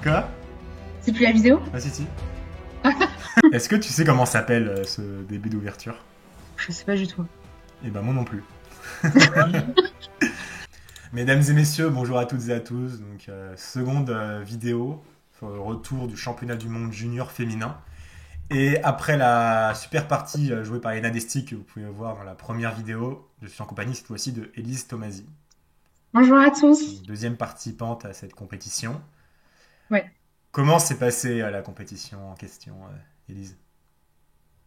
Quoi? C'est plus la vidéo? Ah si si. Est-ce que tu sais comment s'appelle ce début d'ouverture? Je sais pas du tout. Eh ben moi non plus. Mesdames et messieurs, bonjour à toutes et à tous. Donc seconde vidéo sur le retour du championnat du monde junior féminin. Et après la super partie jouée par Elena Desti que vous pouvez voir dans la première vidéo, je suis en compagnie cette fois-ci de Élise Tomasi, Bonjour à tous. donc deuxième participante à cette compétition. Ouais. Comment s'est passée la compétition en question, Élise?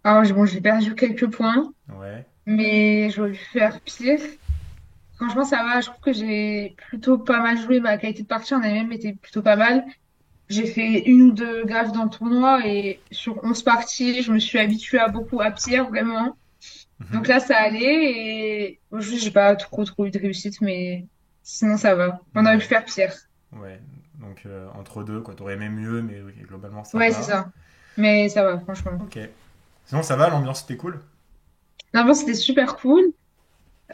Alors, bon, j'ai perdu quelques points, Ouais. mais j'aurais pu faire pire. Franchement, ça va. Je trouve que j'ai plutôt pas mal joué. Ma qualité de partie en elle-même était plutôt pas mal. J'ai fait une ou deux gaffes dans le tournoi et sur 11 parties, je me suis habituée à beaucoup à pire, vraiment. Donc Mhm. là, ça allait et bon, juste, j'ai pas trop eu de réussite, mais sinon, ça va. On aurait pu Ouais. faire pire. Ouais. Donc entre deux, quoi. T'aurais aimé mieux, mais oui, globalement ça Ouais, c'est va. ça. Mais ça va, franchement. Ok. Sinon ça va, l'ambiance était cool? D'abord, c'était super cool.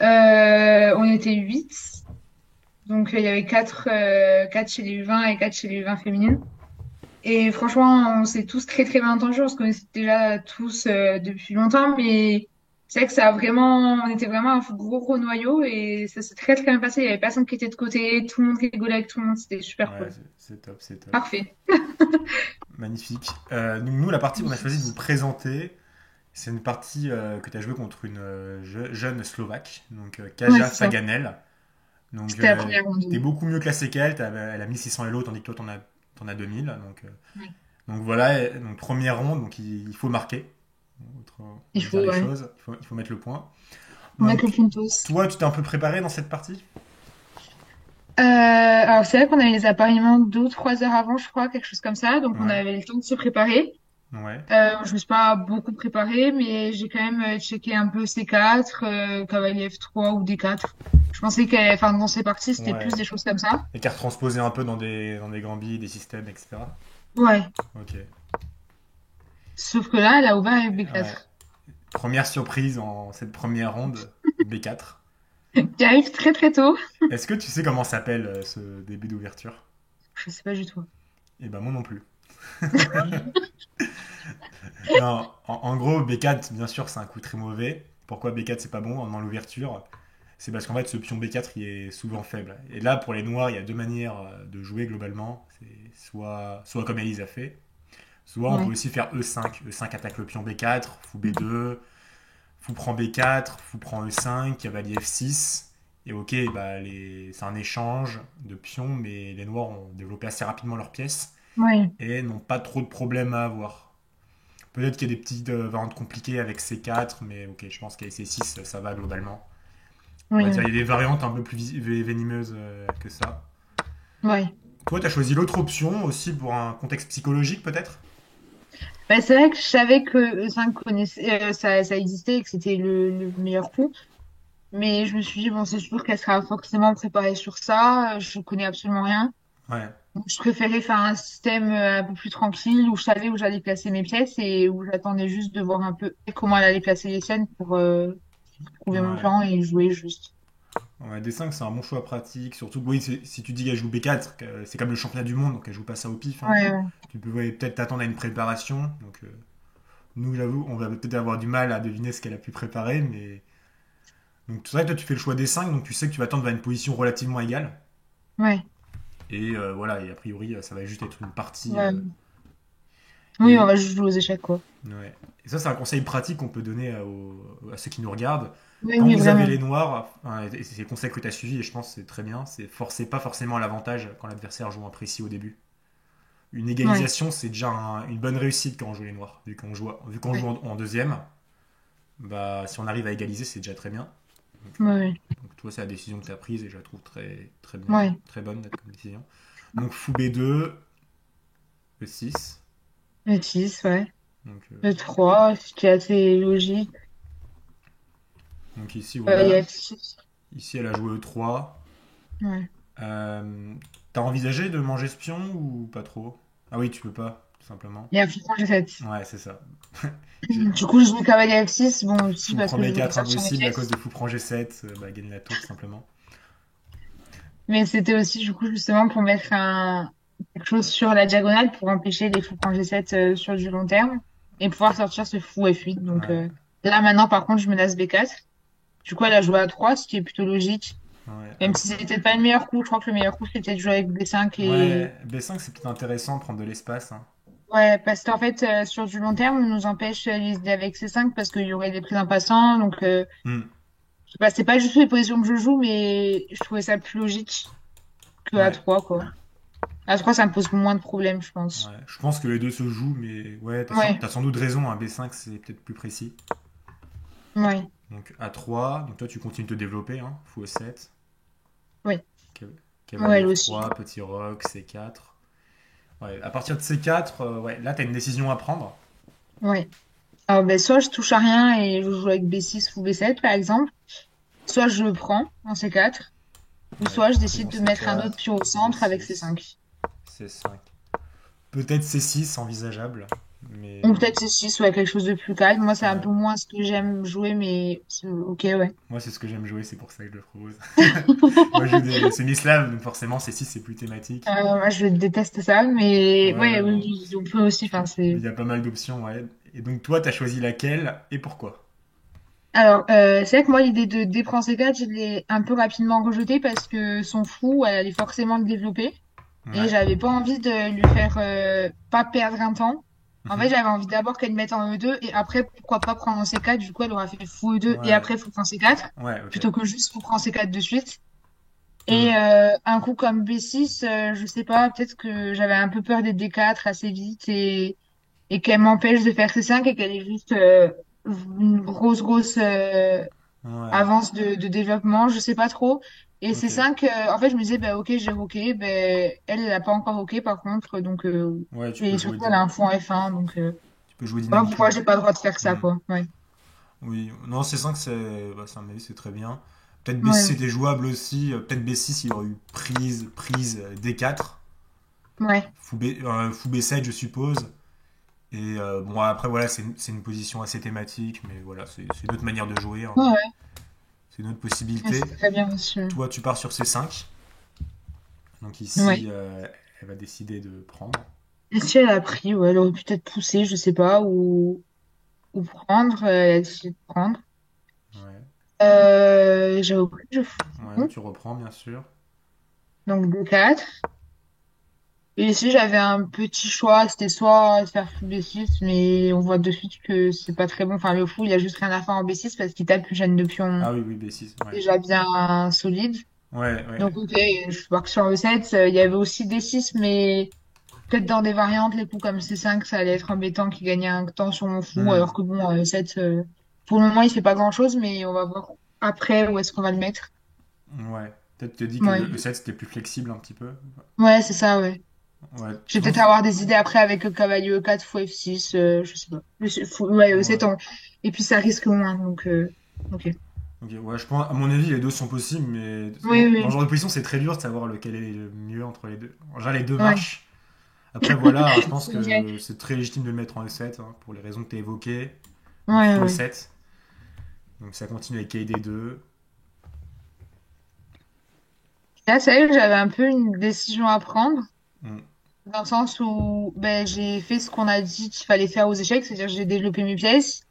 On était 8. Donc, il y avait 4 chez les U20 et 4 chez les U20 féminines. Et franchement, on s'est tous très, très bien entendus. On se connaissait déjà tous depuis longtemps. Mais c'est vrai que on était vraiment un gros noyau et ça s'est très, très bien passé. Il y avait personne qui était de côté. Tout le monde rigolait avec tout le monde. C'était super Ouais, cool. c'est top, c'est top. Parfait. Magnifique. Donc nous, la partie qu'on a choisi de vous présenter, c'est une partie que tu as jouée contre une jeune Slovaque, donc Ouais, Kaja c'est ça. Faganel. Donc C'était la première t'es ronde. beaucoup mieux classée qu'elle, elle a 1600 Elo, tandis que toi t'en as 2000. Ouais. Donc voilà, donc première ronde, donc il faut marquer. On Il va dire faut, les ouais. choses, il faut mettre le point. Faut mettre le Donc puntos. toi, tu t'es un peu préparé dans cette partie? Alors, c'est vrai qu'on avait les appareillements 2 ou 3 heures avant, je crois, quelque chose comme ça. Donc, on Ouais, avait le temps de se préparer. ouais, Je me suis pas beaucoup préparée, mais j'ai quand même checké un peu C4, Cavalier F3 ou D4. Je pensais enfin, dans ces parties, c'était ouais. plus des choses comme ça. Et qu'à retransposer un peu dans des grands des systèmes, etc. Ouais. Ok. Sauf que là, elle a ouvert avec Ouais. B4. Première surprise en cette première ronde, B4. Qui arrive très très tôt. Est-ce que tu sais comment s'appelle ce début d'ouverture? Je sais pas du tout. Eh ben moi non plus. Non, en gros, B4, bien sûr, c'est un coup très mauvais. Pourquoi B4 c'est pas bon dans l'ouverture? C'est parce qu'en fait, ce pion B4 il est souvent faible. Et là, pour les noirs, il y a deux manières de jouer globalement. C'est soit comme Elise a fait, soit on peut Ouais. aussi faire E5. E5 attaque le pion B4, fou B2, fou prend B4, fou prend E5, cavalier F6. Et ok, bah c'est un échange de pions, mais les noirs ont développé assez rapidement leurs pièces Ouais. et n'ont pas trop de problèmes à avoir. Peut-être qu'il y a des petites variantes compliquées avec C4, mais ok, je pense qu'avec C6, ça va globalement. On va Oui. dire il y a des variantes un peu plus venimeuses que ça. Ouais. Toi, tu as choisi l'autre option aussi pour un contexte psychologique peut-être? Bah, c'est vrai que je savais que E5 connaissait, ça existait et que c'était le meilleur coup. Mais je me suis dit, bon, c'est sûr qu'elle sera forcément préparée sur ça. Je connais absolument rien. Ouais, Donc, je préférais faire un système un peu plus tranquille où je savais où j'allais placer mes pièces et où j'attendais juste de voir un peu comment elle allait placer les scènes pour trouver mon ouais. plan et jouer juste. Ouais, D5 c'est un bon choix pratique, surtout que oui, si tu dis qu'elle joue B4, c'est comme le championnat du monde, donc elle joue pas ça au pif, hein. Ouais, ouais. Tu peux ouais, peut-être t'attendre à une préparation, donc nous j'avoue, on va peut-être avoir du mal à deviner ce qu'elle a pu préparer, mais donc c'est vrai que toi tu fais le choix D5, donc tu sais que tu vas attendre vers une position relativement égale, Ouais. et voilà, et a priori ça va juste être une partie. Ouais. Oui, on Et, va juste jouer aux échecs, quoi. ouais. Et ça c'est un conseil pratique qu'on peut donner à ceux qui nous regardent. Oui, Quand oui, vous avez vraiment. les noirs, hein, et c'est le conseil que tu as suivi, et je pense que c'est très bien, c'est forcez pas forcément l'avantage quand l'adversaire joue imprécis au début. Une Ouais. égalisation, c'est déjà une bonne réussite quand on joue les noirs. Vu qu'on joue Ouais. en deuxième, bah, si on arrive à égaliser, c'est déjà très bien. Donc, Ouais. donc toi, c'est la décision que tu as prise et je la trouve très, très bien, Ouais. très bonne comme décision. Donc fou B2, E6. Le 6, ouais. Donc, Le 3, ce qui est assez logique. donc ici, Il y voilà. a F6. Ici, elle a joué E3. Ouais. T'as envisagé de manger ce pion ou pas trop? Ah oui, tu peux pas, tout simplement. Il y a F3, G7. Ouais, c'est ça. Du coup, je joue cavalier F6, bon, aussi Fou parce prend que je voulais B4 sortir mes impossible à cause pièces. de fou prend G7, bah, gagner la tour tout simplement. Mais c'était aussi, du coup, justement, pour mettre quelque chose sur la diagonale pour empêcher les fous prendre G7 sur du long terme et pouvoir sortir ce fou F8. Donc Ouais, là maintenant par contre je menace B4. Du coup elle a joué à 3, ce qui est plutôt logique. ouais. Même si c'était pas le meilleur coup, je crois que le meilleur coup c'était de jouer avec B5 et Ouais, B5 c'est peut-être intéressant de prendre de l'espace, hein. ouais parce qu'en fait sur du long terme on nous empêche les idées avec C5 parce qu'il y aurait des prises en passant. Donc Hmm, je sais pas, c'est pas juste les positions que je joue mais je trouvais ça plus logique que ouais, A3 quoi. A3 ça me pose moins de problèmes je pense. ouais. Je pense que les deux se jouent, mais ouais, Ouais, t'as sans doute raison, un B5 c'est peut-être plus précis. ouais, Donc A3, donc toi tu continues de te développer, hein, fou E7, ouais, ouais cavalier elle aussi. F3, petit roc, C4. Ouais, à partir de C4, ouais, là t'as une décision à prendre. Ouais. Alors, ben, soit je touche à rien et je joue avec B6 ou B7, par exemple, soit je le prends en C4, ou Ouais, soit je prise décide en de mettre un autre C4, pion au centre avec B6, C5. C5. Peut-être C6 envisageable, Ou mais peut-être C6, ouais, quelque chose de plus calme. Moi, c'est un ouais. peu moins ce que j'aime jouer, mais ok, ouais. Moi c'est ce que j'aime jouer, c'est pour ça que je le propose. Moi je joue des semi-slaves, donc forcément C6 c'est plus thématique. Moi, je déteste ça, mais ouais, Ouais, oui, non. oui, on peut aussi, enfin, Mais c'est... il y a pas mal d'options, ouais. Et donc toi t'as choisi laquelle et pourquoi? Alors, c'est vrai que moi, l'idée de D prend C4, je l'ai un peu rapidement rejetée parce que son fou, elle allait forcément le développer. Et Ouais. j'avais pas envie de lui faire pas perdre un temps. En fait, Mhm. j'avais envie d'abord qu'elle mette en E2 et après, pourquoi pas prendre en C4. Du coup, elle aura fait fou E2 et Ouais. après fou prend C4 Ouais, ok. plutôt que juste fou prend C4 de suite. Et Hmm. un coup comme B6, je sais pas, peut-être que j'avais un peu peur des D4 assez vite et qu'elle m'empêche de faire C5 et qu'elle est juste une grosse Ouais. avance de développement, je sais pas trop. Et Ok. C5, en fait, je me disais, bah, ok, j'ai roqué, ben elle a pas encore roqué par contre, donc, Ouais, tu peux et jouer surtout, elle a un fond F1, donc, tu peux jouer voilà pourquoi dynamiquement. j'ai pas le droit de faire ça, Hmm. quoi. Ouais. Oui. Non, C5 c'est bah, c'est un avis, c'est très bien. Peut-être B6 Ouais, c'était jouable aussi. Peut-être B6 il aurait eu prise D4. ouais, Fou B7 je suppose. Et bon après voilà c'est une position assez thématique, mais voilà c'est une autre manière de jouer, hein. ouais, ouais, C'est une autre ouais, possibilité. c'est très bien reçu. Toi tu pars sur C5. Donc ici Ouais. elle va décider de prendre. Et si elle a pris, ouais, elle aurait pu peut-être pousser, je sais pas, ou prendre, elle a décidé de prendre. Ouais. J'ai repris, je fous. Ouais, tu reprends bien sûr. Donc, D4. Et ici, j'avais un petit choix, c'était soit faire fou B6, mais on voit de suite que c'est pas très bon. Enfin, le fou, il a juste rien à faire en B6 parce qu'il tape une chaîne de pions Ah oui, oui, B6, ouais. déjà bien solide. Ouais, ouais. Donc, ok, je vois que sur E7, il y avait aussi D6, mais peut-être dans des variantes, les coups comme C5, ça allait être embêtant qu'il gagnait un temps sur mon fou, Hmm. alors que bon, E7, pour le moment, il fait pas grand-chose, mais on va voir après où est-ce qu'on va le mettre. Ouais. Peut-être te dis que le Ouais, E7 c'était plus flexible un petit peu. ouais, c'est ça, ouais. Ouais, Je je vais peut-être pense. avoir des idées après avec cavalier E4, fou F6, je sais pas. Ouais, Ouais. E7, et puis ça risque moins, donc ok. Ok, ouais, je pense, à mon avis, les deux sont possibles, mais Oui, dans ce oui, genre de position, c'est très dur de savoir lequel est le mieux entre les deux. En général, les deux ouais. marchent. Après, voilà, je pense C'est vrai. que c'est très légitime de le mettre en E7, hein, pour les raisons que tu as évoquées. Donc, Ouais, fou ouais. E7. Donc, ça continue avec KD2. Là, c'est vrai que j'avais un peu une décision à prendre, Hmm. dans le sens où ben, j'ai fait ce qu'on a dit qu'il fallait faire aux échecs, c'est-à-dire j'ai développé mes pièces,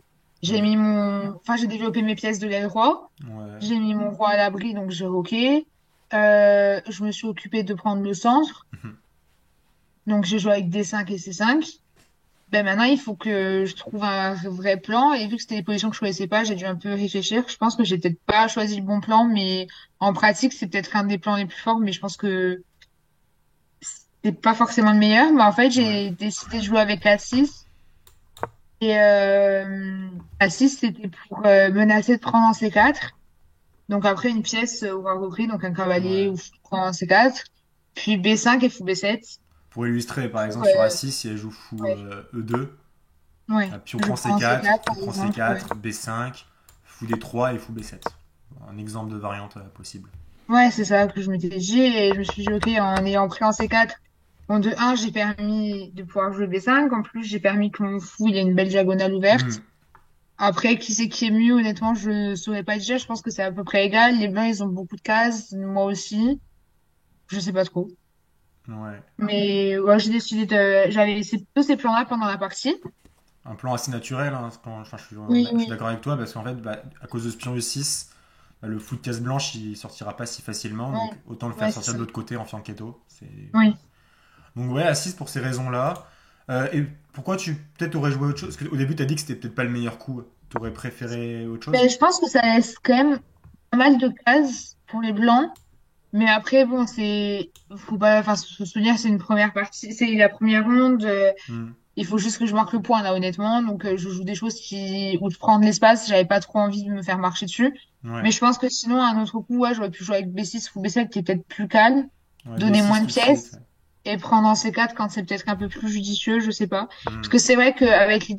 Ouais. j'ai développé mes pièces de l'aile roi, Ouais. j'ai mis mon roi à l'abri, donc j'ai roqué. Je me suis occupée de prendre le centre, Mhm. donc j'ai joué avec D5 et C5. Ben maintenant, il faut que je trouve un vrai plan. Et vu que c'était des positions que je choisissais pas, j'ai dû un peu réfléchir. Je pense que j'ai peut-être pas choisi le bon plan, mais en pratique, c'est peut-être un des plans les plus forts. Mais je pense que c'est pas forcément le meilleur. Mais en fait, Ouais. j'ai décidé de jouer avec A6. Et A6, c'était pour menacer de prendre en C4. Donc après, une pièce aura repris, donc un cavalier Ouais. ou prend en C4. Puis B5 et fou B7. Pour illustrer, par Pour, exemple, sur A6, si elle joue fou ouais, E2, ouais. pion Je prend prends en C4, C4, fou par prend exemple. Ouais. C4, B5, fou D3 et fou B7. Un exemple de variante possible. Ouais, c'est ça que je m'étais dit et je me suis dit, ok, en ayant pris en C4, bon, de un j'ai permis de pouvoir jouer B5, en plus, j'ai permis que mon fou, il ait une belle diagonale Hmm. ouverte. Après, qui c'est qui est mieux, honnêtement, je saurais pas dire, je pense que c'est à peu près égal. Les blancs, ils ont beaucoup de cases, moi aussi, je sais pas trop. Ouais. Mais ouais, j'ai décidé de. J'avais laissé plutôt ces plans-là pendant la partie. Un plan assez naturel, hein, enfin, Oui, je suis oui, d'accord avec toi, parce qu'en fait, bah, à cause de ce pion E6, bah, le fou de case blanche, il sortira pas si facilement, ouais, donc autant le faire ouais, c'est sortir de ça. l'autre côté en fianchetto. Oui. Donc ouais, à 6 pour ces raisons-là. Et pourquoi tu peut-être aurais joué autre chose? Parce qu'au début, tu as dit que c'était peut-être pas le meilleur coup. Tu aurais préféré autre chose? Ben, je pense que ça laisse quand même pas mal de cases pour les blancs. Mais après, bon, faut pas, enfin, se souvenir, c'est une première partie, c'est la première ronde. Hmm. Il faut juste que je marque le point, là, honnêtement. Donc, je joue des choses où je prends de l'espace. J'avais pas trop envie de me faire marcher dessus. Mais Ouais. je pense que sinon, un autre coup, ouais, j'aurais pu jouer avec B6 ou B7 qui est peut-être plus calme, Ouais, donner B6 moins de tout de suite. pièces et prendre en C4 quand c'est peut-être un peu plus judicieux, je sais pas. Parce Hmm. que c'est vrai qu'avec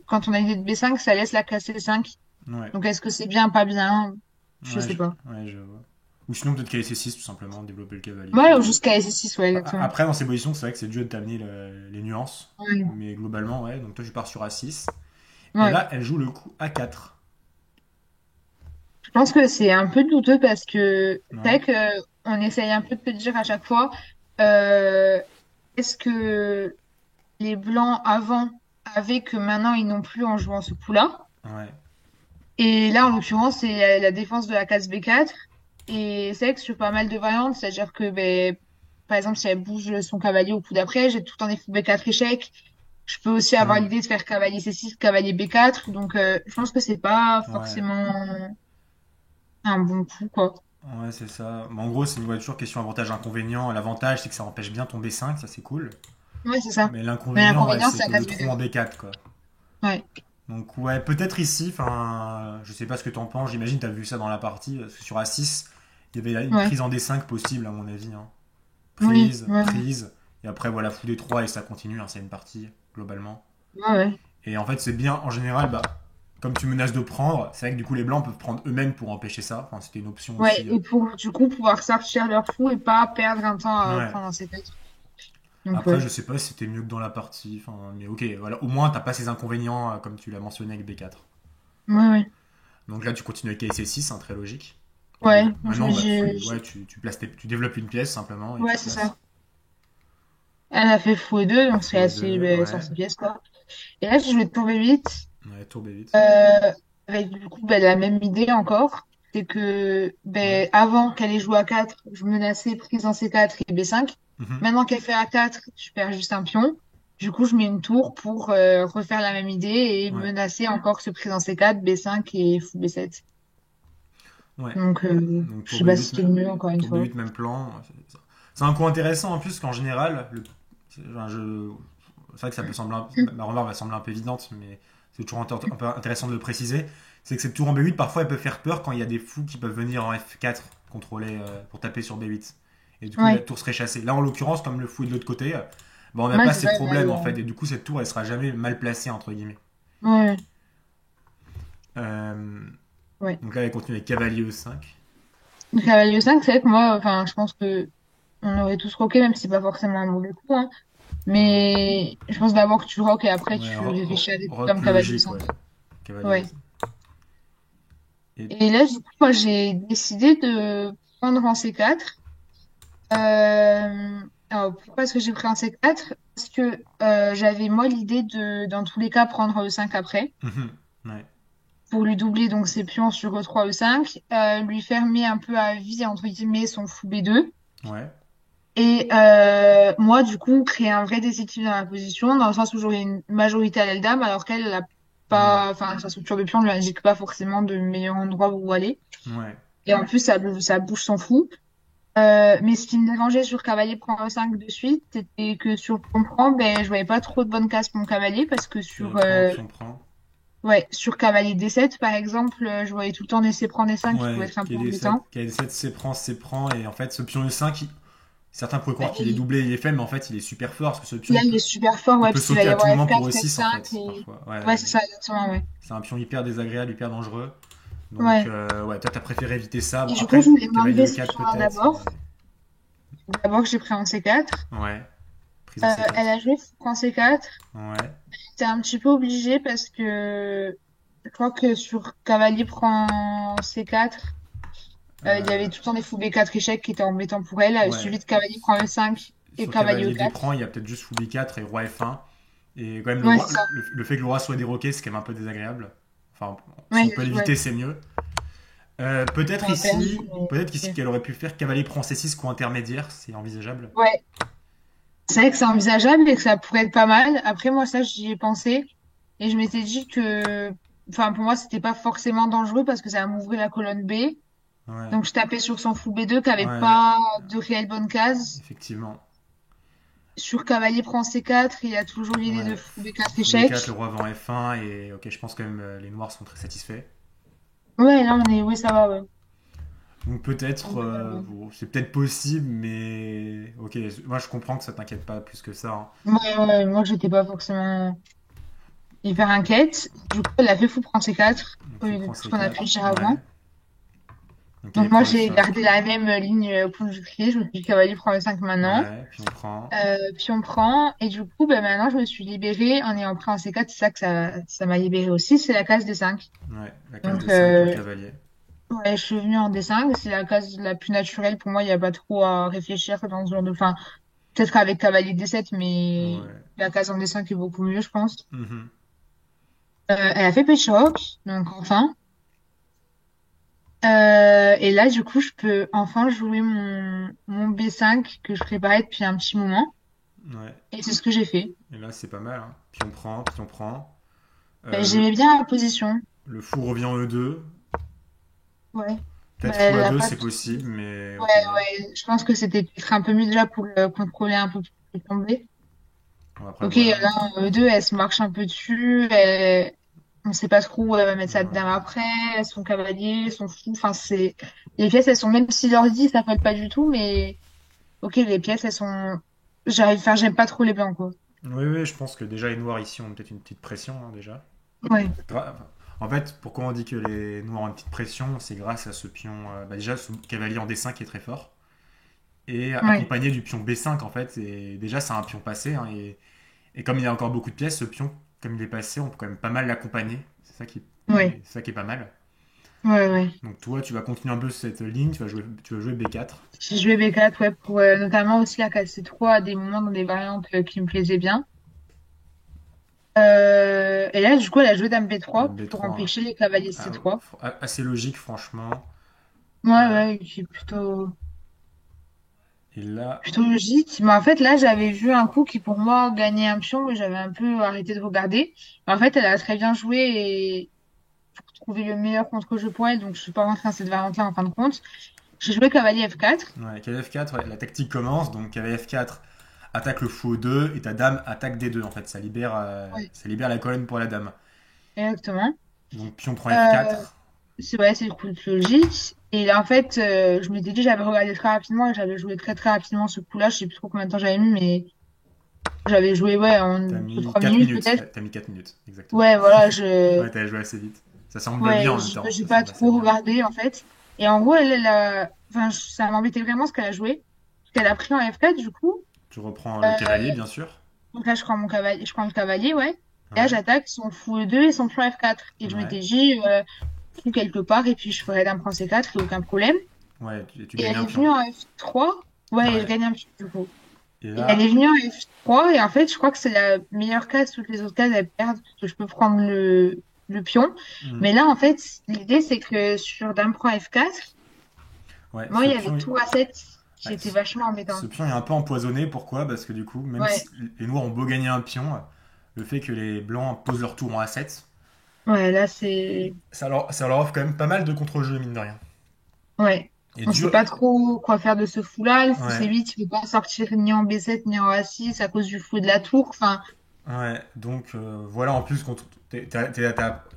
quand on a l'idée de B5, ça laisse la case C5. Ouais. Donc, est-ce que c'est bien, pas bien? Je sais pas. Ouais, je vois. Ou sinon, peut-être KSC6, tout simplement, développer le cavalier Ouais, ou fou. jusqu'à S6, ouais, exactement. Après, dans ces positions, c'est vrai que c'est dur de t'amener les nuances. Ouais. Mais globalement, ouais. Donc toi, tu pars sur A6. Et Ouais. là, elle joue le coup A4. Je pense que c'est un peu douteux parce que c'est Ouais. vrai que on essaye un peu de te dire à chaque fois, euh, est-ce que les blancs avant avaient que maintenant ils n'ont plus en jouant ce coup-là? Ouais. Et là, en l'occurrence, c'est la défense de la case B4. Et c'est vrai que sur pas mal de variantes, c'est-à-dire que, ben, par exemple, si elle bouge son cavalier au coup d'après, j'ai tout le temps des fous B4 échecs. Je peux aussi avoir Hmm. l'idée de faire cavalier C6, cavalier B4. Donc, je pense que c'est pas Ouais. forcément un bon coup, quoi. Ouais, c'est ça. Mais en gros, c'est ouais, toujours question avantage-inconvénient. L'avantage, c'est que ça empêche bien ton B5, ça c'est cool. Ouais, c'est ça. Mais Mais l'inconvénient, ouais, l'inconvénient, c'est c'est la que le case trou B2. en B4, quoi. Ouais. Donc ouais, peut-être ici, enfin, je sais pas ce que t'en penses, j'imagine t'as vu ça dans la partie, parce que sur A6, il y avait une Ouais. prise en D5 possible à mon avis, hein. Oui. Prise, Ouais. prise, et après voilà, fou D3 et ça continue, hein, c'est une partie, globalement. Ouais. Ouais. Et en fait c'est bien, en général, bah, comme tu menaces de prendre, c'est vrai que du coup les blancs peuvent prendre eux-mêmes pour empêcher ça, enfin c'était une option Ouais. aussi. Et pour, du coup, pouvoir sortir leur fou et pas perdre un temps à Ouais. prendre un C4. Donc, Après ouais. je sais pas si c'était mieux que dans la partie, enfin, mais ok, voilà, au moins t'as pas ces inconvénients comme tu l'as mentionné avec B4. Ouais, ouais. Donc là tu continues avec KC6, hein, très logique. Ouais. Maintenant, bah, ouais, tu places tu développes une pièce simplement et Ouais, tu c'est places ça. Elle a fait fou et deux, donc c'est fou et assez, 2, ben, ouais. sortie pièce, quoi. Et là, j'ai joué tour B8, Ouais, tour B8. euh, avec du coup, ben, la même idée encore. C'est que, Ouais. ben, avant qu'elle ait joué à 4, je menaçais prise en C4 et B5. Mhm. Maintenant qu'elle fait A4, je perds juste un pion. Du coup, je mets une tour pour refaire la même idée et Ouais. menacer encore ce prise en C4, B5 et fou B7. Ouais. Donc, Donc je tour sais pas B8, si c'était le mieux, encore une tour fois. B8 même plan. C'est un coup intéressant en plus qu'en général, c'est vrai que ça peut sembler, ma remarque va sembler un peu évidente, mais c'est toujours un peu intéressant de le préciser. C'est que cette tour en B8, parfois, elle peut faire peur quand il y a des fous qui peuvent venir en F4 contrôler pour taper sur B8. Et du coup, la Ouais, tour serait chassée. Là, en l'occurrence, comme le fou est de l'autre côté, bah, on n'a ouais, pas c'est ces ça. problèmes en fait. Et du coup, cette tour, elle sera jamais mal placée, entre guillemets. Ouais, Euh, ouais. donc là, elle continue avec cavalier E5. Le cavalier 5, c'est vrai que moi, enfin, je pense que on aurait tous roqué, même si c'est pas forcément un mauvais coup, hein. Ouais, Mais je pense d'abord que tu roques et après ouais, tu réfléchis à des coups rock comme cavalier logique, 5. ouais. Cavalier Ouais. E5. Et Et là, du coup, moi, j'ai décidé de prendre en C4. Alors, pourquoi est-ce que j'ai pris un C4? Parce que j'avais, moi, l'idée de, dans tous les cas, prendre E5 après, mhm, ouais, pour lui doubler donc ses pions sur E3, E5, lui fermer un peu à vie, entre guillemets, son fou B2. ouais. Et moi, du coup, créer un vrai déséquilibre dans la position, dans le sens où j'aurais une majorité à l'aile dame, alors qu'elle n'a Hmm, pas, enfin, sa structure de pion ne lui indique pas forcément de meilleur endroit où aller. ouais. Et en plus, ça bouge son fou. Mais ce qui me dérangeait sur cavalier prend 5 de suite, c'était que sur pion prend, ben, je voyais pas trop de bonnes cases pour mon cavalier, parce que Pion prend, pion prend. ouais, sur cavalier D7, par exemple, je voyais tout le temps des C prend D5 qui pouvait Ouais, être un peu KD7, embêtant. KD7, c'est prend. Et en fait, ce pion E5, certains pourraient croire Ben, qu'il est doublé, il est faible, mais en fait, il est super fort parce que ce pion, là, il est super fort, il ouais, peut parce qu'il va sauter y à tout avoir moment pour F4, E6 en F5, fait, et... parfois. Ouais, Ouais, c'est ça, exactement, ouais. c'est un pion hyper désagréable, hyper dangereux. Donc, Ouais. ouais, toi, t'as préféré éviter ça. Et Bon, du coup, je après, voulais cavalier m'enlever ce E4 pion-là peut-être, mais. d'abord. D'abord, j'ai pris en C4. Ouais, prise en Elle C4. a joué en C4. Ouais, J'étais un petit peu obligée parce que je crois que sur cavalier prend C4, il y avait euh, tout le temps des fous B4 échecs qui étaient embêtants pour elle, ouais. suivi de cavalier prend E5. et Sur cavalier cavalier E4. D prend, il y a peut-être juste fou B4 et roi F1. Et quand même, Ouais, c'est ça. le fait que le roi soit déroqué, c'est quand même un peu désagréable. Enfin, si on Ouais, peut ouais. l'éviter, c'est mieux. On a perdu, Peut-être qu'ici ok. qu'elle aurait pu faire cavalier prend C6 coup intermédiaire, c'est envisageable. Ouais, c'est vrai que c'est envisageable et que ça pourrait être pas mal. Après, moi, ça, j'y ai pensé et je m'étais dit que, enfin, pour moi, c'était pas forcément dangereux parce que ça m'ouvrait la colonne B. Ouais, Donc, je tapais sur son fou B2 qui avait ouais, pas de réelle bonne case. effectivement. Sur cavalier prend C4, il y a toujours l'idée de Ouais, fou B4 fou B4, le échec. roi vend F1, et ok, je pense quand même les noirs sont très satisfaits. Ouais, là, on est, oui, ça va, ouais. Donc peut-être, Donc, bon, c'est peut-être possible, mais ok, moi je comprends que ça t'inquiète pas plus que ça, hein. ouais, ouais, moi, j'étais pas forcément hyper inquiète. Du coup, elle a fait fou prend C4 Donc au fou lieu de prend tout ce qu'on a pu C4, dire ouais. avant. Donc Donc, cavalier moi, prend j'ai E5, gardé la même ligne conjuguée. Je me suis dit cavalier prend E5 maintenant. ouais, puis on prend, Puis on prend, et du coup, ben maintenant, je me suis libérée en ayant pris un C4, c'est ça que ça m'a libérée aussi, c'est la case D5. ouais, la case Donc, D5 pour le cavalier. ouais, je suis venue en D5, c'est la case la plus naturelle pour moi, il n'y a pas trop à réfléchir dans ce genre de... Enfin, peut-être avec cavalier D7, mais Ouais. la case en D5 est beaucoup mieux, je pense. Mhm. Elle a fait péchoc, donc enfin. Et là, du coup, je peux enfin jouer mon B5 que je préparais depuis un petit moment. Ouais. Et c'est ce que j'ai fait. Et là c'est pas mal, hein. Puis on prend, puis on prend. J'aimais bien la position. Le fou revient en E2. Ouais. Bah, Peut-être fou elle a A2, pas c'est tout. possible, mais Ouais, ok. ouais. Je pense que c'était peut-être un peu mieux déjà pour le contrôler un peu plus le tomber. Bon, après Ok, voilà. là, E2, elle se marche un peu dessus. On sait pas trop où elle va mettre sa dame Ouais. après, son cavalier, son fou. Enfin, c'est... Les pièces, elles sont, même si l'ordi, ça colle pas du tout, mais ok, les pièces, elles sont... Enfin, j'aime pas trop les blancs, quoi. Oui, oui, je pense que déjà les noirs ici ont peut-être une petite pression, hein, déjà. Ouais, En fait, pourquoi on dit que les noirs ont une petite pression, c'est grâce à ce pion, bah déjà ce cavalier en D5 qui est très fort, et ouais, accompagné du pion B5 en fait, et déjà c'est un pion passé, hein, et comme il y a encore beaucoup de pièces, ce pion, comme il est passé, on peut quand même pas mal l'accompagner, ouais, c'est ça qui est pas mal. ouais, ouais. Donc toi, tu vas continuer un peu cette ligne, tu vas jouer B4. J'ai joué B4, ouais, pour notamment aussi la case C3 à des moments dans des variantes qui me plaisaient bien. Et là, du coup, elle a joué dame B3 Dame pour B3, empêcher les cavaliers ah, C3. assez logique franchement. Ouais, Euh, ouais, qui est et là, plutôt logique. Mais en fait, là, j'avais vu un coup qui, pour moi, gagnait un pion, mais j'avais un peu arrêté de regarder. Mais en fait, elle a très bien joué et pour trouver le meilleur contre-jeu pour elle, donc je suis pas rentrée dans cette variante-là en fin de compte. J'ai joué cavalier F4. ouais, cavalier F4, ouais, la tactique commence, donc cavalier F4 attaque le fou O2 et ta dame attaque D2 en fait, Ouais, ça libère la colonne pour la dame. exactement. Donc pion prend Euh, F4, c'est ouais, c'est le coup de logique. Et là, en fait, je m'étais dit, j'avais regardé très rapidement et j'avais joué très très rapidement ce coup-là. Je sais plus trop combien de temps j'avais mis, mais j'avais joué, ouais, en t'as 2 mis trois 4 minutes minutes, peut-être. t'as mis 4 minutes, exactement. Ouais, voilà, Ouais, t'as joué assez vite. Ça semble bien ouais, en même temps, j'ai ça pas semble assez trop bien. regardé, en fait. Et en gros, enfin, ça m'embêtait vraiment ce qu'elle a joué. Parce qu'elle a pris en F4, du coup. Tu reprends le Euh, cavalier bien sûr. donc là, je prends mon cavalier, je prends le cavalier, ouais. Et là, Ouais, j'attaque son fou E2 et son pion F4. Et je ouais, m'étais dit, fou quelque part, et puis je ferai dame prend C4, et aucun problème. ouais, tu Et gagnes elle un est pion. venue en F3. Ouais, je Ouais. gagne un pion, du coup. Et Et elle est là, venue en F3 et en fait, je crois que c'est la meilleure case. Toutes les autres cases, elles perdent parce que je peux prendre le pion. hmm, Mais là, en fait, l'idée, c'est que sur dame prend F4, ouais, moi, il y avait tour A7 qui ouais, était vachement ce embêtant. pion est un peu empoisonné. Pourquoi? Parce que du coup, même Ouais, si les noirs ont beau gagner un pion, le fait que les blancs posent leur tour en A7, ouais, là, c'est... ça leur offre quand même pas mal de contre-jeux, mine de rien. Ouais. Et On sait dur. pas trop quoi faire de ce fou-là. Le fou Ouais, C8, il peut pas sortir ni en B7 ni en A6 à cause du fou de la tour. Enfin, ouais. Donc voilà, en plus, il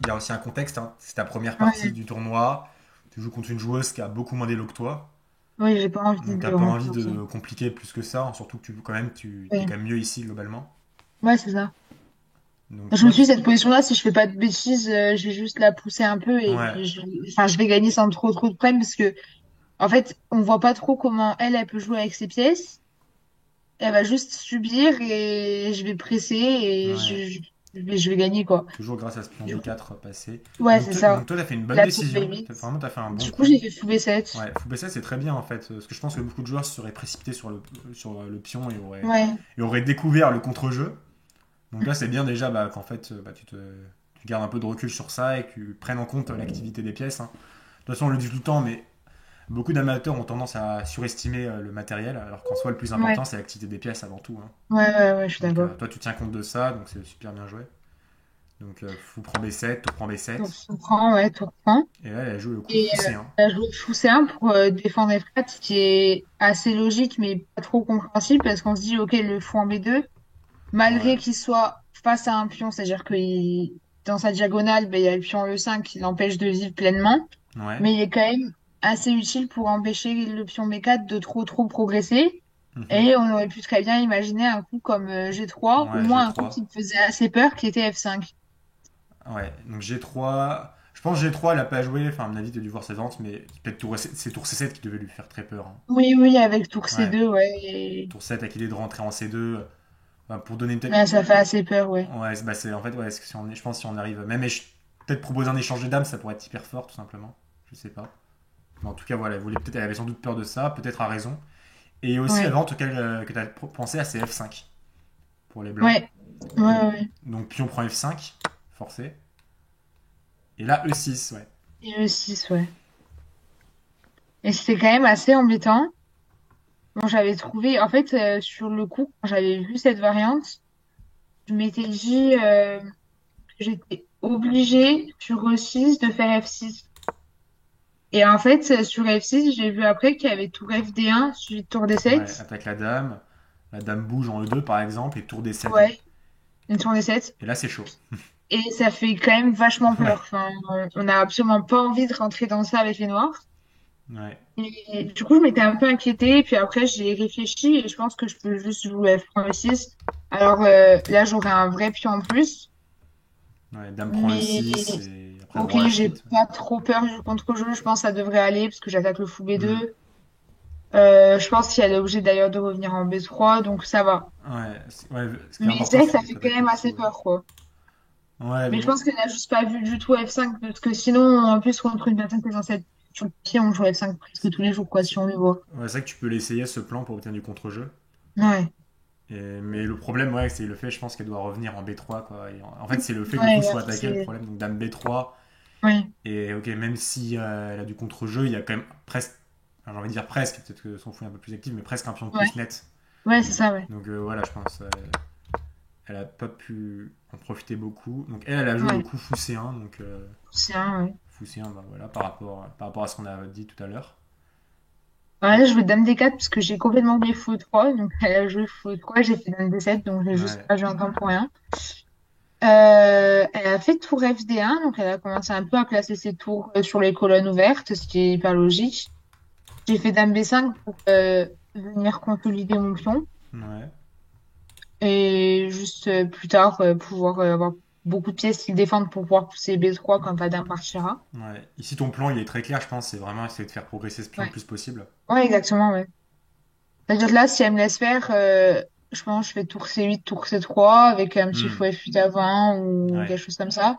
y a aussi un contexte, hein. C'est ta première partie ouais, du tournoi. Tu joues contre une joueuse qui a beaucoup moins d'élo que toi. ouais, j'ai pas envie Donc de t'as pas envie rentrer dans ça. de compliquer plus que ça. Surtout que tu es Ouais, quand même mieux ici globalement. ouais, c'est ça. Donc Je me toi, suis dit, cette position-là, si je fais pas de bêtises, je vais juste la pousser un peu et ouais, puis enfin, je vais gagner sans trop de problèmes parce que, en fait, on voit pas trop comment elle peut jouer avec ses pièces. Elle va juste subir et je vais presser et ouais. je vais gagner, quoi. Toujours grâce à ce pion Du coup, B4 passé. ouais, c'est Donc ça. toi, t'as fait une bonne La tour décision. B8. Vraiment, t'as fait un bon Du coup, j'ai coup. fait fou B7. Ouais, fou B7, c'est très bien en fait. Parce que je pense que beaucoup de joueurs se seraient précipités sur le pion Ouais, et auraient découvert le contre-jeu. Donc là, c'est bien déjà qu'en fait, tu gardes un peu de recul sur ça et que tu prennes en compte l'activité des pièces, hein. De toute façon, on le dit tout le temps, mais beaucoup d'amateurs ont tendance à surestimer le matériel, alors qu'en soi, le plus ouais, important, c'est l'activité des pièces avant tout, hein. ouais, je suis Donc d'accord. toi, tu tiens compte de ça, donc c'est super bien joué. Donc fou prend B7, tour prend Tour B7. tout prend, ouais, tour prend. Et là, elle a joué le coup Et fou C1. elle a joué fou C1 pour défendre F4, ce qui est assez logique, mais pas trop compréhensible, parce qu'on se dit, ok, le fou en B2, malgré Ouais, qu'il soit face à un pion, c'est-à-dire que dans sa diagonale, ben, il y a le pion E5 qui l'empêche de vivre pleinement, ouais. mais il est quand même assez utile pour empêcher le pion B4 de trop progresser. Mhm. Et on aurait pu très bien imaginer un coup comme G3, ou Ouais, moins un coup qui G3. me faisait assez peur, qui était F5. Ouais, donc G3. Je pense G3, elle a pas joué. Enfin, à mon avis, t'as dû voir ses ventes, mais peut-être c'est tour C7 qui devait lui faire très peur, hein. Oui, avec tour Ouais, C2, ouais. Et tour 7 avec l'idée de rentrer en C2. Pour donner une tête. ouais, ça fait assez peur, ouais. Ouais, c'est en fait, ouais, si je pense que si on arrive. Même peut-être proposer un échange de dames, ça pourrait être hyper fort, tout simplement. Je sais pas. Mais en tout cas, voilà, elle avait sans doute peur de ça, peut-être à raison. Et aussi la Ouais, vente que tu as pensé à, c'est F5 pour les blancs. ouais, ouais. Donc pion prend F5, forcé. Et là, E6, ouais. Et le 6, ouais. Et c'était quand même assez embêtant. Bon, j'avais trouvé, en fait, sur le coup, quand j'avais vu cette variante, je m'étais dit que j'étais obligée sur E6 de faire F6. Et en fait, sur F6, j'ai vu après qu'il y avait tour FD1 suivi de tour Ouais, D7. attaque la dame. La dame bouge en E2 par exemple, et tour D7. Ouais, une tour D7. Et là, c'est chaud. Et ça fait quand même vachement Ouais, peur. Enfin, on n'a absolument pas envie de rentrer dans ça avec les noirs. ouais, Et du coup, je m'étais un peu inquiétée. Et puis après, j'ai réfléchi et je pense que je peux juste jouer F6. Alors là, j'aurais un vrai pion en plus. ouais. Dame prend E6, Mais et après ok, roi j'ai H8. pas trop peur du contre-jeu. Je pense que ça devrait aller parce que j'attaque le fou Hmm. B2. Je pense qu'elle est obligée d'ailleurs de revenir en B3, donc ça va. Ouais, ouais, ce qui est Mais important, c'est vrai que c'est ça que fait tu quand attaques le même fou. assez Ouais, peur, quoi. ouais, Mais mais je bon. pense qu'elle n'a juste pas vu du tout F5 parce que sinon, en plus, contre une personne qui est dans cette sur le pied, on joue F5 presque tous les jours, quoi, si on le voit. Ouais, c'est vrai que tu peux l'essayer ce plan pour obtenir du contre-jeu. Ouais, Mais le problème, ouais, c'est le fait, je pense qu'elle doit revenir en B3, quoi. Et en fait, c'est le fait que le fou ouais, soit après, attaqué le c'est. problème. Donc dame B3. Ouais, Et ok, même si elle a du contre-jeu, il y a quand même presque, enfin, j'ai envie de dire presque, peut-être que son fou est un peu plus actif, mais presque un pion de ouais, plus net. ouais, c'est ça, ouais. Donc voilà, je pense elle a pas pu en profiter beaucoup. Donc elle a joué le Ouais, coup fou C1, donc c'est un, ouais. fou C1, bah, voilà, par rapport à ce qu'on a dit tout à l'heure. Ouais, là, je vais dame D4 parce que j'ai complètement oublié fou E3, donc elle a joué fou E3, j'ai fait dame D7, donc j'ai juste Ouais, pas joué un temps pour rien. Elle a fait tour FD1, donc elle a commencé un peu à placer ses tours sur les colonnes ouvertes, ce qui est hyper logique. J'ai fait dame B5 pour venir consolider mon pion ouais, et juste plus tard pouvoir avoir beaucoup de pièces qui défendent pour pouvoir pousser B3 quand la dame partira. ouais. Ici, ton plan, il est très clair, je pense, c'est vraiment essayer de faire progresser ce pion le Ouais, plus possible. ouais, exactement, ouais. C'est-à-dire que là, si elle me laisse faire, je pense que je fais tour C8, tour C3 avec un petit Hmm, fou F8 avant ou ouais, quelque chose comme ça.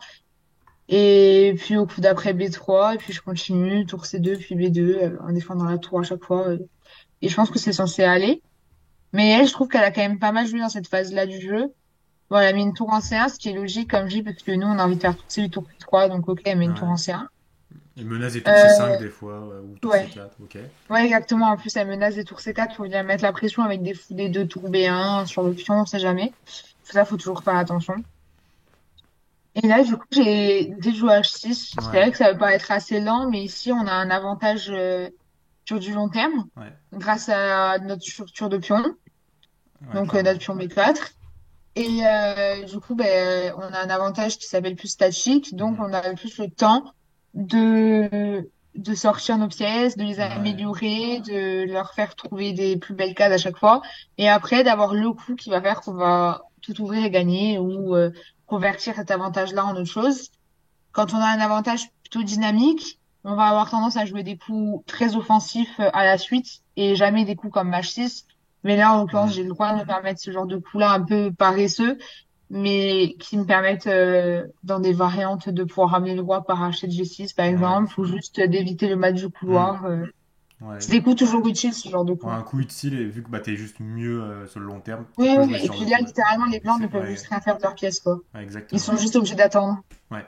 Et puis au coup d'après B3, et puis je continue, tour C2, puis B2, en défendant la tour à chaque fois. Et je pense que c'est censé aller. Mais elle, je trouve qu'elle a quand même pas mal joué dans cette phase-là du jeu. Bon, elle a mis une tour en C1, ce qui est logique, comme je dis, parce que nous, on a envie de faire tour C8, tour C3, donc ok, elle met une tour ouais. en C1. Il menace des tours C5 Euh, des fois, ou tour ouais, C4, ok. ouais, exactement. En plus, elle menace des tours C4 pour bien mettre la pression avec des fous D2, tour B1 sur le pion, on sait jamais. Ça, faut toujours faire attention. Et là, du coup, j'ai décidé de jouer H6. C'est Ouais, vrai que ça va pas être assez lent, mais ici, on a un avantage sur du long terme ouais, grâce à notre structure de pion, ouais, donc notre clairement. pion B4. Et du coup, ben, on a un avantage qui s'appelle plus statique, donc Mhm. on a plus le temps de sortir nos pièces, de les Ouais, améliorer, de leur faire trouver des plus belles cases à chaque fois, et après d'avoir le coup qui va faire qu'on va tout ouvrir et gagner ou convertir cet avantage-là en autre chose. Quand on a un avantage plutôt dynamique, on va avoir tendance à jouer des coups très offensifs à la suite et jamais des coups comme H6. Mais là, en l'occurrence, hmm, j'ai le droit de me permettre ce genre de coups-là un peu paresseux mais qui me permettent, dans des variantes, de pouvoir ramener le roi par hachette G6, par Ouais, exemple, ou juste d'éviter le match du hmm, couloir. ouais. C'est des coups toujours utiles, ce genre de Ouais, coups. un coup utile, et vu que bah, t'es juste mieux sur le long terme, tu Oui, peux jouer oui. ce Et genre de puis là, coup. Ouais. littéralement, les blancs ne peuvent Ouais, juste rien faire de leur pièce, quoi. ouais, Ils exactement. sont juste obligés d'attendre. Ouais,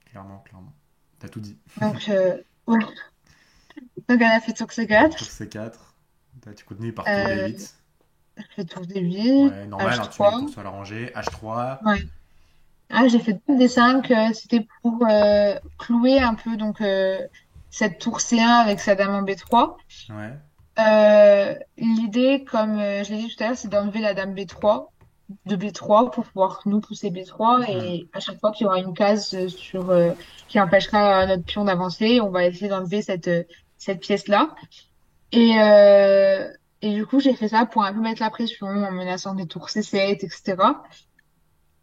clairement, clairement. T'as tout dit. Donc, ouais. Donc, elle a fait tour C4. Tour C4. Tu continues par tour Euh, D8. j'ai fait tour D8, Ouais, normal, hein, tu mets H3. une tour sur la rangée. H3. Ouais. Ah, j'ai fait deux D5. C'était pour clouer un peu donc cette tour C1 avec sa dame en B3. Ouais. L'idée, comme je l'ai dit tout à l'heure, c'est d'enlever la dame B3, de B3 pour pouvoir nous pousser B3 Hmm. et à chaque fois qu'il y aura une case qui empêchera notre pion d'avancer, on va essayer d'enlever cette pièce-là. Et, euh, et du coup, j'ai fait ça pour un peu mettre la pression en menaçant des tours C7, etc.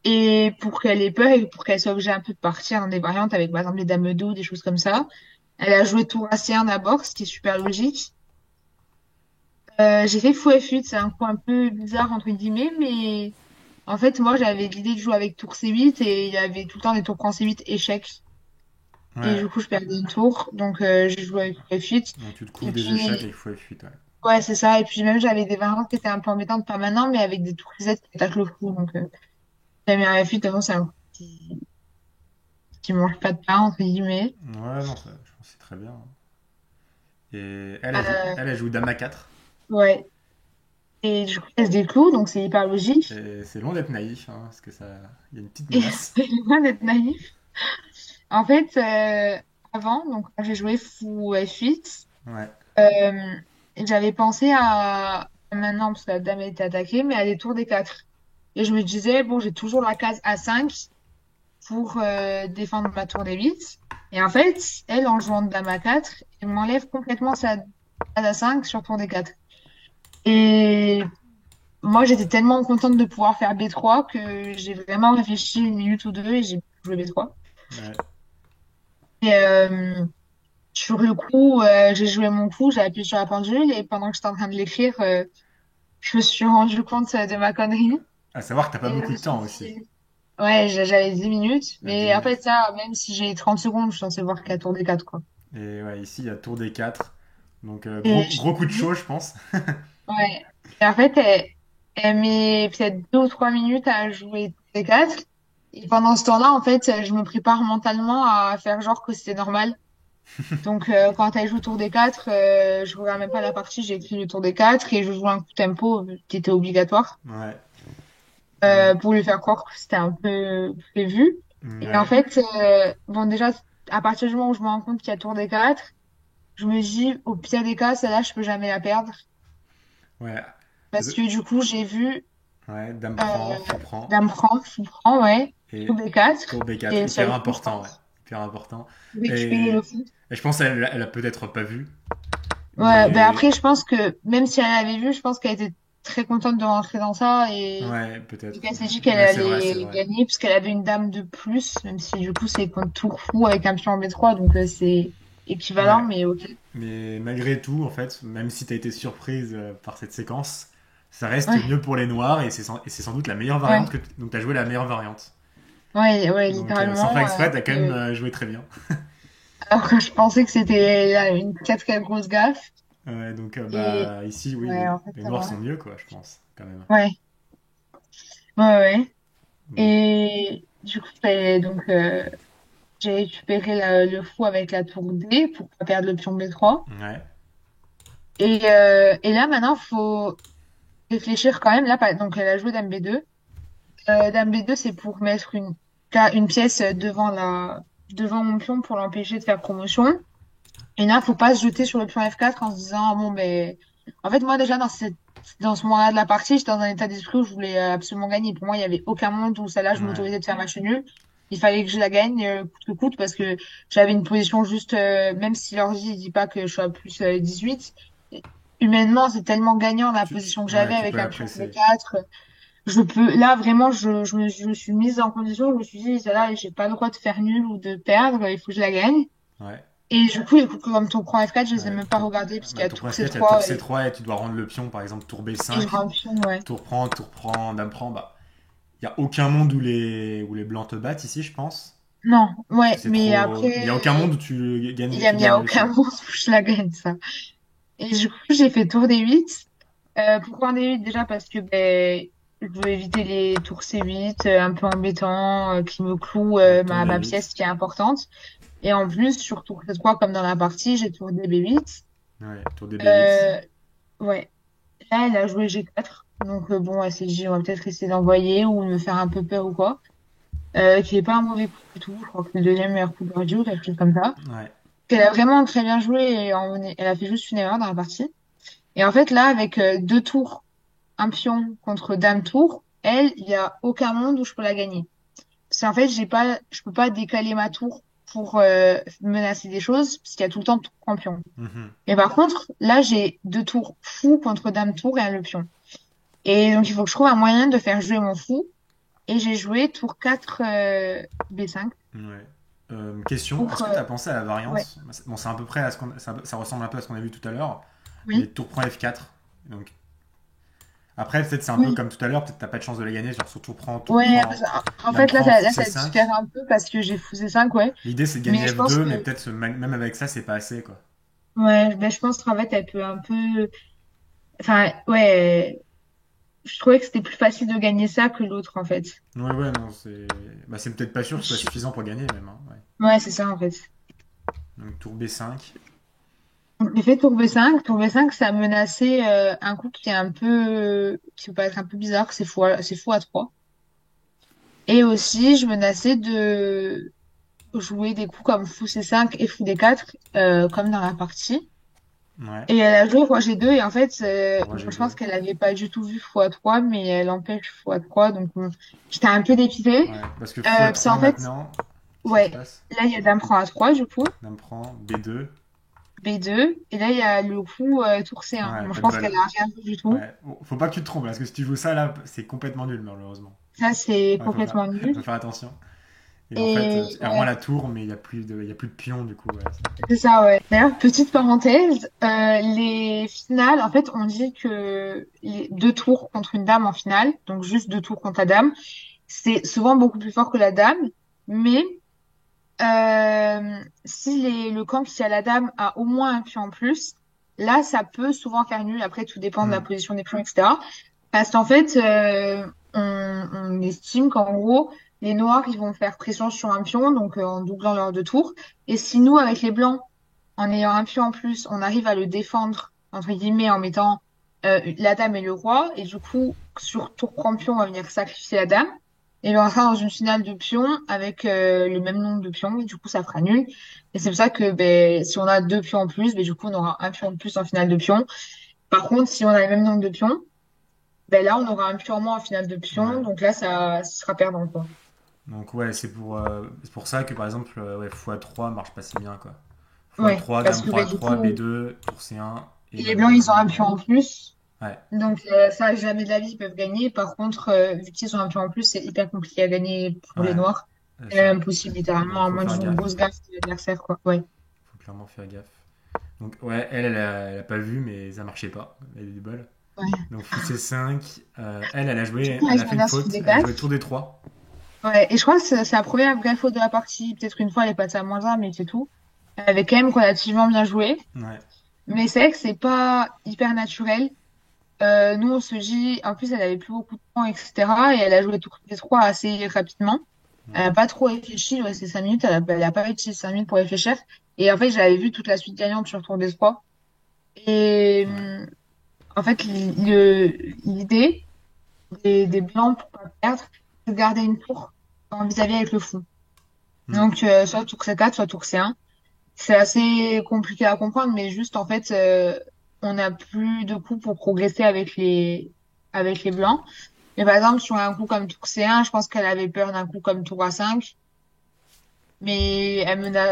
Et pour qu'elle ait peur et pour qu'elle soit obligée un peu de partir dans des variantes avec par exemple les dames dos, des choses comme ça. Elle a joué tour A1 d'abord, ce qui est super logique. J'ai fait fou F8, c'est un coup un peu bizarre entre guillemets, mais en fait moi j'avais l'idée de jouer avec tour C8 et il y avait tout le temps des tours prend C8 échec. Et Ouais. du coup je perdais une tour, donc j'ai joué avec fou F8. Donc tu te Et couvres des échecs puis avec fou F8. Ouais. ouais c'est ça, et puis même j'avais des variantes qui étaient un peu embêtantes, pas maintenant, mais avec des tours Z qui attaquent le fou, donc j'ai mis un F8, de toute façon c'est un coup qui mange pas de pain entre guillemets. Ouais, non, ça, je pense que c'est très bien. Et elle, Euh, elle joue Dame A4. ouais. Et du coup, elle se décloue, donc c'est hyper logique. Et c'est loin d'être naïf, hein, parce que ça, il y a une petite Et menace. c'est loin d'être naïf. En fait, avant, donc quand j'ai joué fou F8, Ouais. euh, j'avais pensé à maintenant, parce que la dame était attaquée, mais à des tours des 4. Et je me disais, bon, j'ai toujours la case A5 pour défendre ma tour des 8. Et en fait, elle, en jouant de dame A4, elle m'enlève complètement sa case A5 sur tour des 4. Et moi, j'étais tellement contente de pouvoir faire B3 que j'ai vraiment réfléchi une minute ou deux et j'ai joué B3. Ouais. Et sur le coup, j'ai joué mon coup, j'ai appuyé sur la pendule et pendant que j'étais en train de l'écrire, je me suis rendu compte de ma connerie. À savoir que t'as pas Et je beaucoup me de suis temps aussi. dit, ouais, j'avais 10 minutes, À 10 mais en fait, minutes. ça, même si j'ai 30 secondes, je suis censée voir qu'à tour des 4, quoi. Et ouais, ici, il y a tour D4. Donc Et gros coup de chaud, je pense. ouais. Et en fait, elle met peut-être 2 ou 3 minutes à jouer tour des 4. Et pendant ce temps-là, en fait, je me prépare mentalement à faire genre que c'était normal. Donc, quand elle joue tour des 4, je regarde même pas la partie, j'ai écrit le tour des 4 et je joue un coup tempo qui était obligatoire Ouais. Donc, pour lui faire croire que c'était un peu prévu. Et en ouais. fait, bon, déjà, à partir du moment où je me rends compte qu'il y a tour des 4, je me dis, au pire des cas, celle-là, je peux jamais la perdre. Ouais. Parce que du coup, j'ai vu Ouais, dame euh, prend, fou prend. dame prend, fou prend, ouais, tour Et des 4. tour B4. Et Hyper seul coup, je important, ouais. pense, Hyper important. récupérer Et, le fou. et je pense qu'elle a peut-être pas vu. Ouais, ben Mais après, je pense que même si elle avait vu, je pense qu'elle était très contente de rentrer dans ça ouais, et peut-être. qu'elle s'est dit qu'elle Ouais, c'est vrai, c'est allait vrai. gagner parce qu'elle avait une dame de plus, même si du coup c'est contre tour fou avec un pion en B3, donc c'est équivalent, Ouais. mais ok. Mais malgré tout, en fait, même si t'as été surprise par cette séquence, ça reste Ouais, mieux pour les noirs et et c'est sans doute la meilleure variante ouais, que donc t'as joué la meilleure variante. ouais, Donc sans faire littéralement. exprès, t'as quand même joué très bien. Alors que je pensais que c'était une très très grosse gaffe. Ouais, donc Et bah ici, oui, ouais, en fait, les ça noirs va. sont mieux, quoi, je pense, quand même. Ouais, ouais, ouais. Mm. Et du coup, donc j'ai récupéré le fou avec la tour D pour pas perdre le pion B3. Ouais, Et là, maintenant, faut réfléchir quand même. Là, donc, elle a joué Dame B2. Dame B2, c'est pour mettre une pièce devant mon pion pour l'empêcher de faire promotion. Et là, faut pas se jeter sur le pion F4 en se disant, bon, ben, en fait, moi, déjà, dans ce moment-là de la partie, j'étais dans un état d'esprit où je voulais absolument gagner. Pour moi, il y avait aucun monde où celle-là, je ouais, m'autorisais de faire match nul. Il fallait que je la gagne, coûte que coûte, parce que j'avais une position juste, même si l'ordi dit pas que je suis à plus 18, humainement, c'est tellement gagnant la position que j'avais tu avec peux un la pion presser. B4. Je peux, là, vraiment, je me suis mise en condition, je me suis dit, celle-là, j'ai pas le droit de faire nul ou de perdre, il faut que je la gagne. Ouais, Et du coup, les coups comme ton prend F4, je les ai ouais. même pas regardés parce qu'il y Bah, a tour tour presque, il y a tour C3 C3 et tu dois rendre le pion, par exemple, tour et je B5. rends le pion, ouais. Tour prend, dame prend, bah. Il y a aucun monde où les blancs te battent ici, je pense. Non, Parce que ouais, c'est mais trop. après, Il y a aucun monde où il tu y a gagnes aucun là-dessus. monde où je la gagne, ça. Et du coup, j'ai fait tour des 8. Pourquoi un des 8? Déjà parce que ben, je veux éviter les tours C8 un peu embêtants qui me clouent Donc tour ma B8. pièce qui est importante. Et en plus, sur tour C3, comme dans la partie, j'ai tour des B8. Ouais, tour des B8. Euh, ouais. Là, elle a joué G4. Donc bon, elle s'est dit, on va peut-être essayer d'envoyer ou me faire un peu peur ou quoi. Qui est pas un mauvais coup du tout. Je crois que c'est le deuxième meilleur coup de duo, quelque chose comme ça. Ouais. Elle a vraiment très bien joué et elle a fait juste une erreur dans la partie. Et en fait, là, avec deux tours, un pion contre dame tour, elle, il y a aucun monde où je peux la gagner. Parce qu'en fait, je peux pas décaler ma tour pour menacer des choses, parce qu'il y a tout le temps tour en pion. Mhm. Mais par contre, là, j'ai deux tours fou contre dame tour et un le pion. Et donc, il faut que je trouve un moyen de faire jouer mon fou. Et j'ai joué tour 4 B5 Ouais. Question, pour... est-ce que tu as pensé à la ouais, variante? Bon, c'est à peu près à ça ressemble un peu à ce qu'on a vu tout à l'heure, mais oui, tour prend F4. Donc après, peut-être c'est un peu oui. comme tout à l'heure, peut-être t'as pas de chance de la gagner, genre sur tour Ouais, prend, en dame fait, prend, fou là, ça diffère C5. un peu parce que j'ai fou C5, ouais. L'idée c'est de Mais gagner je pense F2, que, mais peut-être même avec ça, c'est pas assez quoi. ouais, ben, je pense qu'en fait, elle peut un peu, enfin, ouais, je trouvais que c'était plus facile de gagner ça que l'autre, en fait. Ouais, ouais, non, c'est peut-être pas sûr que ce soit Je- suffisant pour gagner même, hein, ouais. Ouais, c'est ça, en fait. Donc tour B5. Donc, j'ai fait tour B5. Tour B5, ça a menacé un coup qui est un peu, qui peut être un peu bizarre, c'est fou à 3. Et aussi, je menaçais de jouer des coups comme fou C5 et fou D4, comme dans la partie. Ouais, Et elle a joué roi G2 et en fait, roi je G2. pense qu'elle avait pas du tout vu x3, mais elle empêche x3, donc bon, j'étais un peu dépitée. Ouais, parce que fou Parce qu'en A3 fait, maintenant, qu'est-ce qui se ouais, passe? là il y a dame prend A3 du coup, Dame prend B2. B2, et là il y a le coup tour C1. Ouais, Bon, je pas de pense bol. qu'elle a rien vu du tout. Ouais, oh, faut pas que tu te trompes, parce que si tu joues ça là, c'est complètement nul malheureusement. Ça c'est Ouais, complètement nul. faut faire attention. Et en fait, Et elle rend ouais, la tour, mais il y a plus de pions du coup. Ouais, c'est ça, ouais. D'ailleurs, petite parenthèse, les finales, en fait, on dit que les deux tours contre une dame en finale, donc juste deux tours contre la dame, c'est souvent beaucoup plus fort que la dame, mais si le camp qui a la dame a au moins un pion en plus, là, ça peut souvent faire nul. Après, tout dépend de la Hmm. position des pions, etc. Parce qu'en fait, on estime qu'en gros, les noirs, ils vont faire pression sur un pion, donc en doublant leurs deux tours. Et si nous, avec les blancs, en ayant un pion en plus, on arrive à le défendre, entre guillemets, en mettant la dame et le roi, et du coup, sur tour prend pion, on va venir sacrifier la dame. Et bien, on sera dans une finale de pions avec le même nombre de pions, et du coup, ça fera nul. Et c'est pour ça que ben, si on a deux pions en plus, ben, du coup, on aura un pion de plus en finale de pions. Par contre, si on a le même nombre de pions, ben là, on aura un pion en moins en finale de pions, Ouais. donc là, ça sera perdant, quoi. Donc ouais, c'est pour ça que par exemple, ouais, fou A3 marche pas si bien quoi. Fou Ouais, A3, parce dame que prend ben, du A3, coup, B2, tour C1, et les blancs, ils ont un malheureusement, pion en plus. ouais, Donc ça, jamais de la vie, ils peuvent gagner. Par contre, vu qu'ils ont un pion en plus, c'est hyper compliqué à gagner pour les ouais, noirs. c'est C'est même ça. impossible, littéralement, Donc à faut moins faire qu'ils ont une gaffe. grosse gaffe de l'adversaire, quoi. Ouais. Faut clairement faire gaffe. Donc ouais, elle a pas vu, mais ça marchait pas. Elle a eu du bol. Ouais. Donc fou C5, Du coup, là, elle je a fait une menace sous faute, des elle a joué 4. tour D3. Ouais. Et je crois que c'est la première vraie faute de la partie. Peut-être une fois, elle est passée à -1, mais c'est tout. Elle avait quand même relativement bien joué. Ouais, Mais c'est vrai que c'est pas hyper naturel. Nous, on se dit, en plus, elle avait plus beaucoup de temps, etc. Et elle a joué tour D3 assez rapidement. Elle ouais, a pas trop réfléchi, ouais, c'est 5 minutes, elle a pas utilisé 5 minutes pour réfléchir. Et en fait, j'avais vu toute la suite gagnante sur Tour des Trois. Et ouais. en fait, l'idée des blancs pour pas perdre, c'est de garder une tour en vis-à-vis avec le fou. Hmm. Donc, soit tour C4, soit tour C1. C'est assez compliqué à comprendre, mais juste, en fait, on n'a plus de coups pour progresser avec les blancs. Mais par exemple, sur un coup comme tour C1, je pense qu'elle avait peur d'un coup comme tour A5. Mais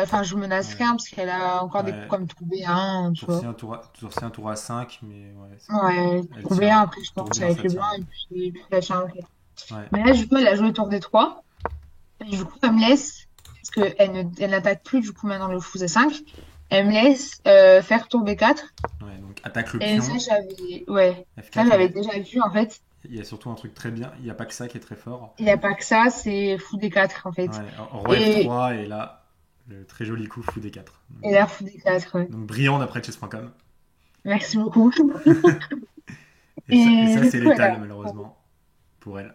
enfin, je menace Ouais, rien parce qu'elle a encore des coups ouais. comme tour B1, tu Tour vois. C1, tour C1, tour A5, mais ouais, Ouais, elle tour B1 tient. après, je Tour pense, B1, avec ça le blanc, tient. et puis la charge. Ouais, Mais là, du coup, elle a joué tour D3. Et du coup, elle me laisse, parce elle n'attaque plus, du coup, maintenant le fou C5. Elle me laisse faire tour B4. ouais. Donc attaque le Et ça, pion. ouais, ça, F4, j'avais mais déjà vu, en fait. Il y a surtout un truc très bien. Il n'y a pas que ça qui est très fort. Il n'y a pas que ça, c'est fou des 4 en fait. Ouais, roi Et, F3 et là, le très joli coup fou d4. et là, fou des 4, ouais. Donc brillant d'après chess.com. Merci beaucoup. Et Et ça du c'est coup, elle létal a... malheureusement pour elle.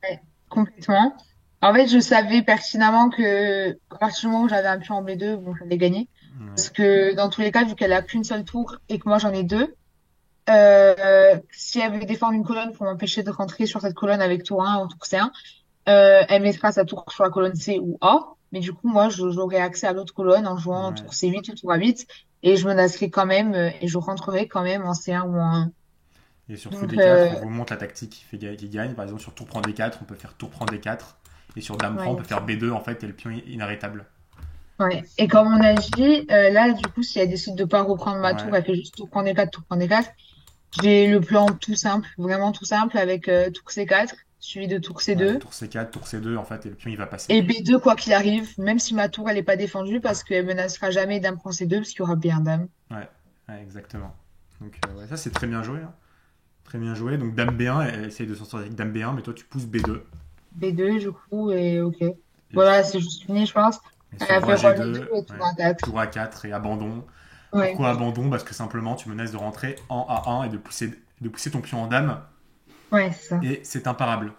Ouais, complètement. En fait, je savais pertinemment que à partir du moment où j'avais un pion en B2, bon, j'allais gagner. Ouais, Parce que dans tous les cas, vu qu'elle a qu'une seule tour et que moi j'en ai deux, si elle veut défendre une colonne pour m'empêcher de rentrer sur cette colonne avec tour 1 ou tour C1, elle mettra sa tour sur la colonne C ou A. Mais du coup, moi, j'aurai accès à l'autre colonne en jouant ouais. tour C8 ou tour A8 et je menacerai quand même et je rentrerai quand même en C1 ou en 1. Et sur fou Donc, d4, on vous montre la tactique qui gagne. Par exemple, sur tour prend d4, on peut faire tour prend d4. Et sur dame prend, on ouais. peut faire b2 en fait, et le pion est inarrêtable. Ouais. Et comme on a dit, là, du coup, si elle décide de pas reprendre ma tour, Ouais. elle fait juste tour prendre D4, tour prendre D4. J'ai le plan tout simple, vraiment tout simple, avec tour C4, suivi de tour Ouais, C2. tour c4, tour c2, en fait, et le pion il va passer. Et B2, quoi qu'il arrive, même si ma tour, elle est pas défendue, parce qu'elle menacera jamais dame prend C2, parce qu'il y aura bien dame. Ouais, ouais exactement. Donc ouais, ça c'est très bien joué, hein. Très bien joué. Donc dame b1, elle essaye de s'en sortir avec dame b1, mais toi tu pousses b2. B2, du coup, et ok. Et, Voilà, c'est juste fini, je pense. et Elle sur a roi fait roi G2 g2, et tour ouais, A4. tour a4 et abandon. Ouais, Pourquoi abandon? Parce que simplement tu menaces de rentrer en a1 et de pousser ton pion en dame, ouais, c'est ça. et c'est imparable.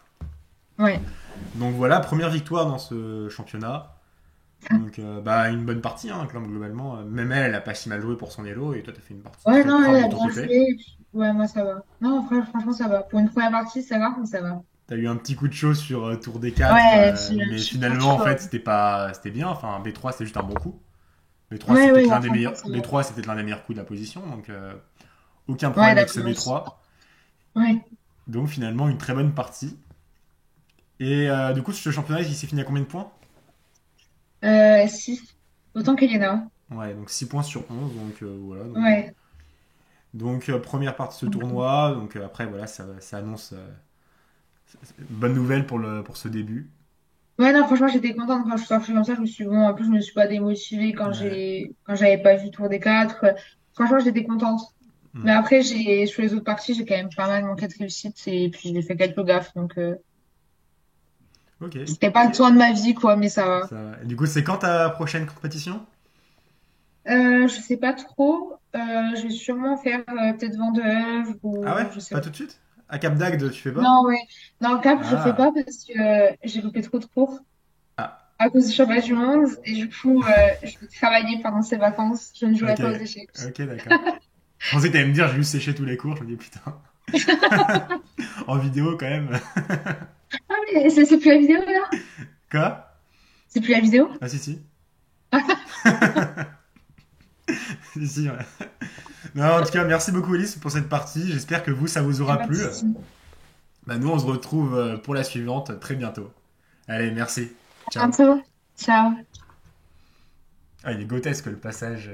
Ouais. Donc voilà, première victoire dans ce championnat. Donc bah, une bonne partie, hein, globalement. Même elle, elle a pas si mal joué pour son elo, et toi, t'as fait une partie Ouais, très non, propre elle de a ton bien côté. joué. Et puis, ouais, moi, ça va. Non, franchement, ça va. Pour une première partie, c'est rare, mais ça va. T'as eu un petit coup de chaud sur tour D4, Ouais, mais je suis pas finalement, en fait, trop. c'était bien. Enfin, B3, c'était juste un bon coup. B3, Ouais, c'était ouais, peut-être non, l'un des franchement, meilleurs, ça va. B3, c'était peut-être l'un des meilleurs coups de la position, donc aucun Ouais, problème avec ce d'accord. B3. Ouais. Donc finalement, une très bonne partie. Et du coup, ce championnat, il s'est fini à combien de points? 6. Autant qu'Elena. Ouais, donc 6 points sur 11, donc voilà. Ouais. Donc, première partie de ce tournoi, donc après, voilà, ça annonce bonne nouvelle pour ce début. Ouais, non, franchement, j'étais contente quand je suis sortie comme ça. Je me suis, bon, en plus, je me suis pas démotivée Ouais. quand j'avais pas vu Tour des 4. Franchement, j'étais contente. Mais Hmm. après, sur les autres parties, j'ai quand même pas mal manqué de réussite et puis j'ai fait quelques gaffes. Donc, Ok. c'était pas le tour de ma vie, quoi, mais ça va. Et du coup, c'est quand ta prochaine compétition? Je sais pas trop. Je vais sûrement faire peut-être Vendeuve Ah ouais? ou je sais Pas pas. tout de suite? À Cap d'Agde, tu fais pas? Non, ouais. Non, Cap, je fais Ah. pas parce que j'ai loupé trop de cours Ah. à cause du championnat du monde et du coup, je vais travailler pendant ces vacances. Je ne jouerai Ok. pas aux échecs. Ok, d'accord. Je pensais que t'allais me dire, j'ai juste séché tous les cours. Je me dis, putain. En vidéo, quand même. Ah, mais c'est plus la vidéo là? Quoi? C'est plus la vidéo? Ah, si, si. Si, si, ouais. Non, en tout cas, merci beaucoup, Elise, pour cette partie. J'espère que vous, ça vous Y a aura pas de plu. souci. Bah, nous, on se retrouve pour la suivante très bientôt. Allez, merci. À Ciao. bientôt. Ciao. Ah, il est grotesque le passage.